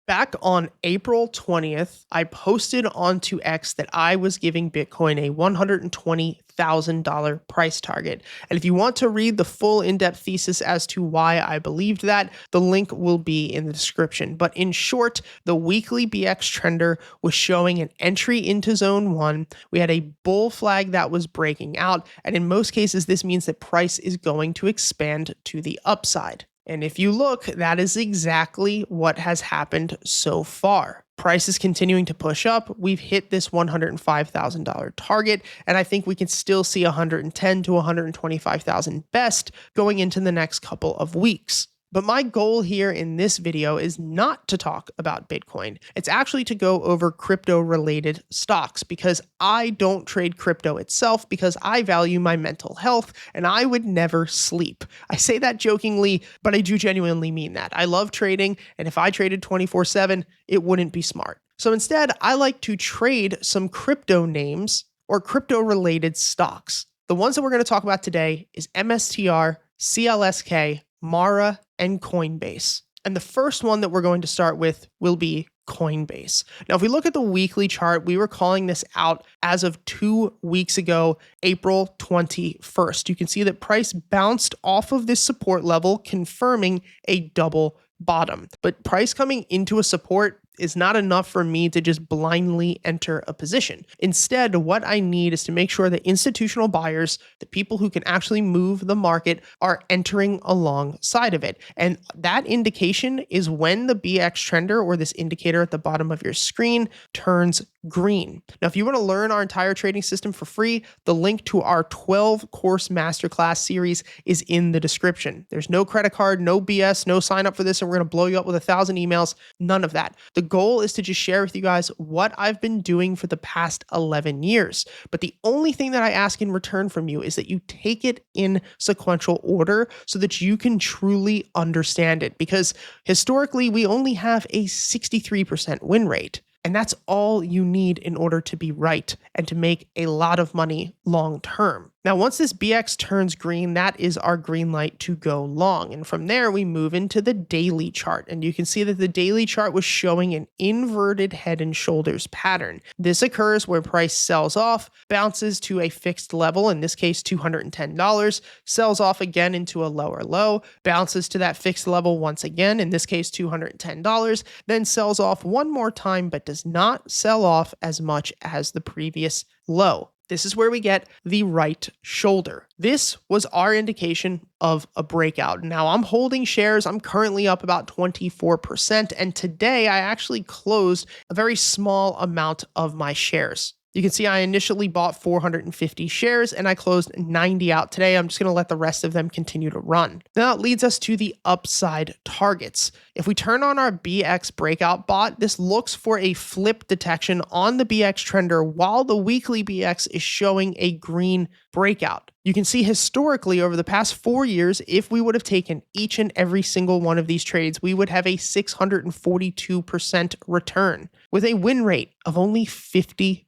Back on April 20th, I posted onto X that I was giving Bitcoin a $120,000 price target. And if you want to read the full in-depth thesis as to why I believed that, the link will be in the description. But in short, the weekly BX trender was showing an entry into zone 1. We had a bull flag that was breaking out. And in most cases, this means that price is going to expand to the upside. And if you look, that is exactly what has happened so far. Price is continuing to push up. We've hit this $105,000 target, and I think we can still see $110,000 to $125,000 best going into the next couple of weeks. But my goal here in this video is not to talk about Bitcoin. It's actually to go over crypto-related stocks because I don't trade crypto itself because I value my mental health and I would never sleep. I say that jokingly, but I do genuinely mean that. I love trading, and if I traded 24/7, it wouldn't be smart. So instead, I like to trade some crypto names or crypto-related stocks. The ones that we're going to talk about today is MSTR, CLSK, Mara, and Coinbase. And the first one that we're going to start with will be Coinbase. Now, if we look at the weekly chart, we were calling this out as of 2 weeks ago, April 21st. You can see that price bounced off of this support level, confirming a double bottom. But price coming into a support is not enough for me to just blindly enter a position. Instead, what I need is to make sure that institutional buyers, the people who can actually move the market, are entering alongside of it. And that indication is when the BX trender, or this indicator at the bottom of your screen, turns green. Now, if you want to learn our entire trading system for free, the link to our 12-course masterclass series is in the description. There's no credit card, no BS, no sign up for this, and we're going to blow you up with 1,000 emails. None of that. The goal is to just share with you guys what I've been doing for the past 11 years. But the only thing that I ask in return from you is that you take it in sequential order so that you can truly understand it. Because historically, we only have a 63% win rate. And that's all you need in order to be right and to make a lot of money long term. Now, once this BX turns green, that is our green light to go long. And from there, we move into the daily chart. And you can see that the daily chart was showing an inverted head and shoulders pattern. This occurs where price sells off, bounces to a fixed level, in this case, $210, sells off again into a lower low, bounces to that fixed level once again, in this case, $210, then sells off one more time, but does not sell off as much as the previous low. This is where we get the right shoulder. This was our indication of a breakout. Now I'm holding shares. I'm currently up about 24%. And today I actually closed a very small amount of my shares. You can see I initially bought 450 shares and I closed 90 out today. I'm just going to let the rest of them continue to run. Now that leads us to the upside targets. If we turn on our BX breakout bot, this looks for a flip detection on the BX trender while the weekly BX is showing a green breakout. You can see historically over the past 4 years, if we would have taken each and every single one of these trades, we would have a 642% return with a win rate of only 50%.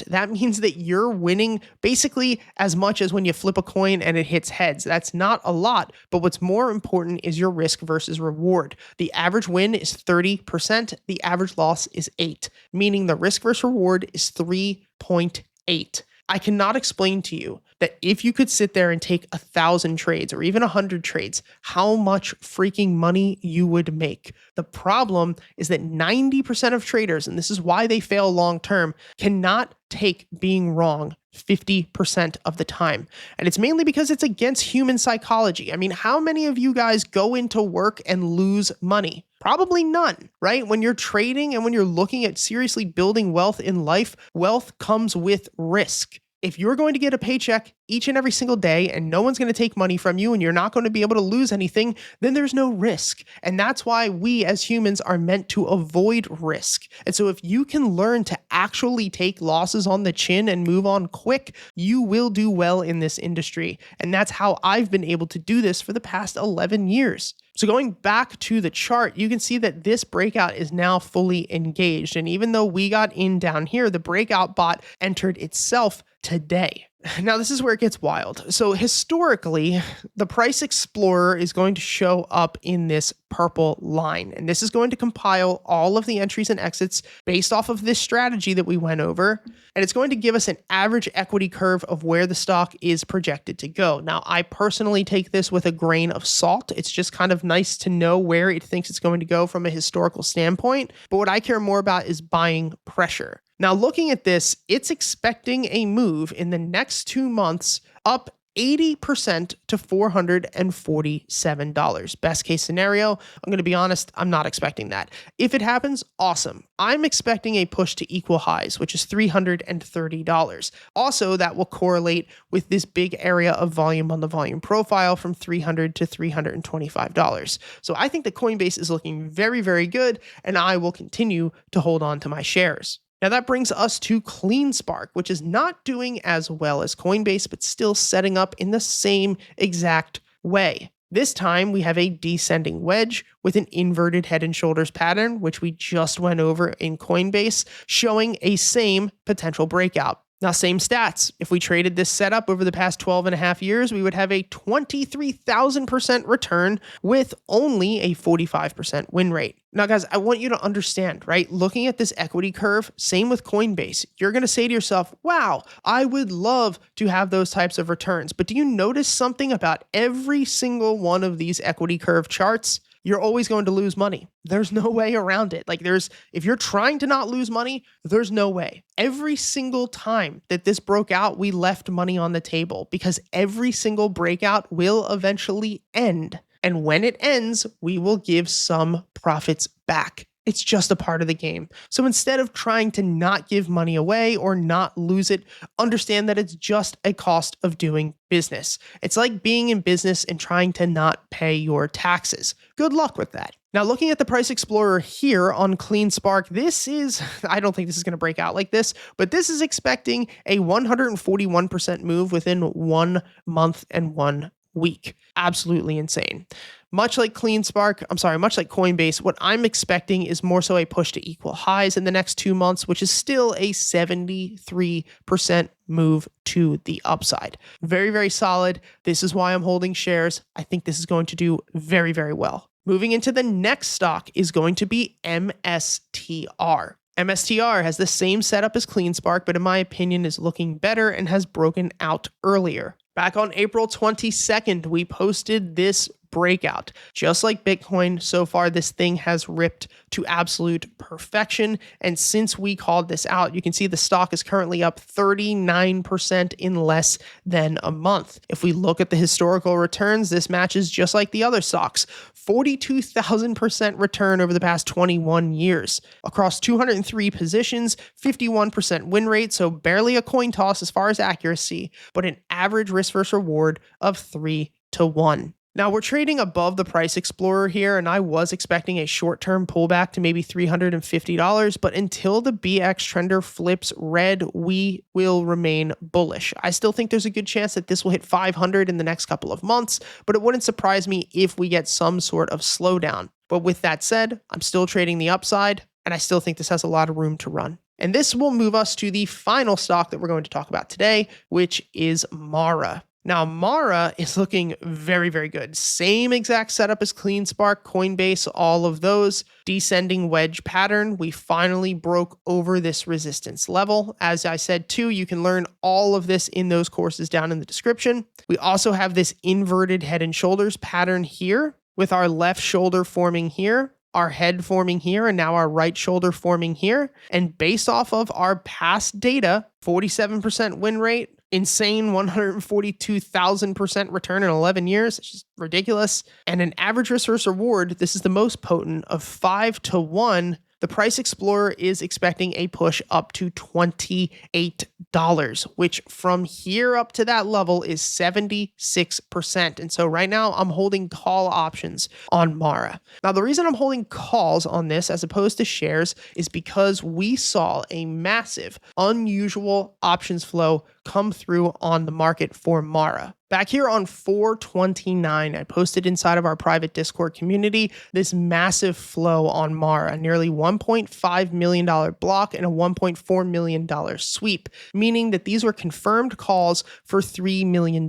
That means that you're winning basically as much as when you flip a coin and it hits heads. That's not a lot, but what's more important is your risk versus reward. The average win is 30%. The average loss is 8, meaning the risk versus reward is 3.8. I cannot explain to you that if you could sit there and take 1,000 trades or even 100 trades, how much freaking money you would make. The problem is that 90% of traders, and this is why they fail long term, cannot take being wrong 50% of the time. And it's mainly because it's against human psychology. I mean, how many of you guys go into work and lose money? Probably none, right? When you're trading and when you're looking at seriously building wealth in life, wealth comes with risk. If you're going to get a paycheck each and every single day and no one's going to take money from you and you're not going to be able to lose anything, then there's no risk. And that's why we as humans are meant to avoid risk. And so if you can learn to actually take losses on the chin and move on quick, you will do well in this industry. And that's how I've been able to do this for the past 11 years. So going back to the chart, you can see that this breakout is now fully engaged. And even though we got in down here, the breakout bot entered itself today. Now, this is where it gets wild. So historically, the price explorer is going to show up in this purple line, and this is going to compile all of the entries and exits based off of this strategy that we went over, and it's going to give us an average equity curve of where the stock is projected to go. Now, I personally take this with a grain of salt. It's just kind of nice to know where it thinks it's going to go from a historical standpoint, but what I care more about is buying pressure. Now, looking at this, it's expecting a move in the next 2 months up 80% to $447. Best case scenario, I'm going to be honest, I'm not expecting that. If it happens, awesome. I'm expecting a push to equal highs, which is $330. Also, that will correlate with this big area of volume on the volume profile from $300 to $325. So I think that Coinbase is looking very, very good, and I will continue to hold on to my shares. Now that brings us to CleanSpark, which is not doing as well as Coinbase, but still setting up in the same exact way. This time we have a descending wedge with an inverted head and shoulders pattern, which we just went over in Coinbase, showing a same potential breakout. Now, same stats. If we traded this setup over the past 12 and a half years, we would have a 23,000% return with only a 45% win rate. Now, guys, I want you to understand, right? Looking at this equity curve, same with Coinbase, you're going to say to yourself, wow, I would love to have those types of returns. But do you notice something about every single one of these equity curve charts? You're always going to lose money. There's no way around it. If you're trying to not lose money, there's no way. Every single time that this broke out, we left money on the table because every single breakout will eventually end. And when it ends, we will give some profits back. It's just a part of the game. So instead of trying to not give money away or not lose it, understand that it's just a cost of doing business. It's like being in business and trying to not pay your taxes. Good luck with that. Now, looking at the Price Explorer here on CleanSpark, I don't think this is going to break out like this, but this is expecting a 141% move within 1 month and 1 week. Absolutely insane. Much like Coinbase, what I'm expecting is more so a push to equal highs in the next 2 months, which is still a 73% move to the upside. Very, very solid. This is why I'm holding shares. I think this is going to do very, very well. Moving into the next stock is going to be MSTR. MSTR has the same setup as CleanSpark, but in my opinion is looking better and has broken out earlier. Back on April 22nd, we posted this breakout. Just like Bitcoin, so far this thing has ripped to absolute perfection. And since we called this out, you can see the stock is currently up 39% in less than a month. If we look at the historical returns, this matches just like the other stocks. 42,000% return over the past 21 years. Across 203 positions, 51% win rate, so barely a coin toss as far as accuracy, but an average risk versus reward of 3-to-1. Now, we're trading above the Price Explorer here, and I was expecting a short-term pullback to maybe $350, but until the BX trender flips red, we will remain bullish. I still think there's a good chance that this will hit 500 in the next couple of months, but it wouldn't surprise me if we get some sort of slowdown. But with that said, I'm still trading the upside, and I still think this has a lot of room to run. And this will move us to the final stock that we're going to talk about today, which is Mara. Now, Mara is looking very, very good. Same exact setup as CleanSpark, Coinbase, all of those. Descending wedge pattern. We finally broke over this resistance level. As I said too, you can learn all of this in those courses down in the description. We also have this inverted head and shoulders pattern here with our left shoulder forming here, our head forming here, and now our right shoulder forming here. And based off of our past data, 47% win rate, insane 142,000% return in 11 years. It's just ridiculous. And an average risk versus reward, this is the most potent, of 5-to-1. The Price Explorer is expecting a push up to $28, which from here up to that level is 76%. And so right now I'm holding call options on Mara. Now, the reason I'm holding calls on this as opposed to shares is because we saw a massive, unusual options flow come through on the market for Mara. Back here on 4/29, I posted inside of our private Discord community this massive flow on Mara, nearly $1.5 million block and a $1.4 million sweep, meaning that these were confirmed calls for $3 million.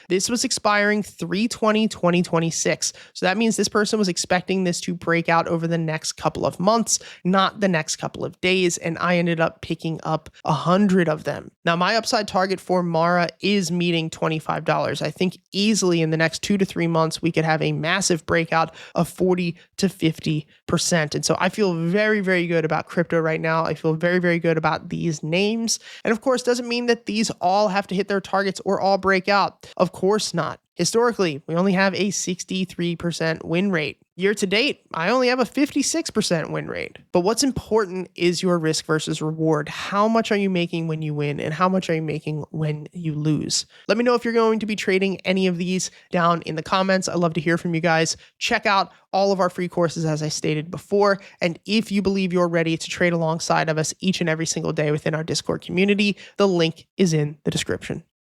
This was expiring 3/20/2026. So that means this person was expecting this to break out over the next couple of months, not the next couple of days, and I ended up picking up 100 of them. Now, my upside target for Mara is meeting $25. I think easily in the next 2 to 3 months, we could have a massive breakout of 40 to 50%. And so I feel very, very good about crypto right now. I feel very, very good about these names. And of course, doesn't mean that these all have to hit their targets or all break out. Of course not. Historically, we only have a 63% win rate. Year to date, I only have a 56% win rate. But what's important is your risk versus reward. How much are you making when you win, and how much are you making when you lose? Let me know if you're going to be trading any of these down in the comments. I'd love to hear from you guys. Check out all of our free courses, as I stated before. And if you believe you're ready to trade alongside of us each and every single day within our Discord community, the link is in the description.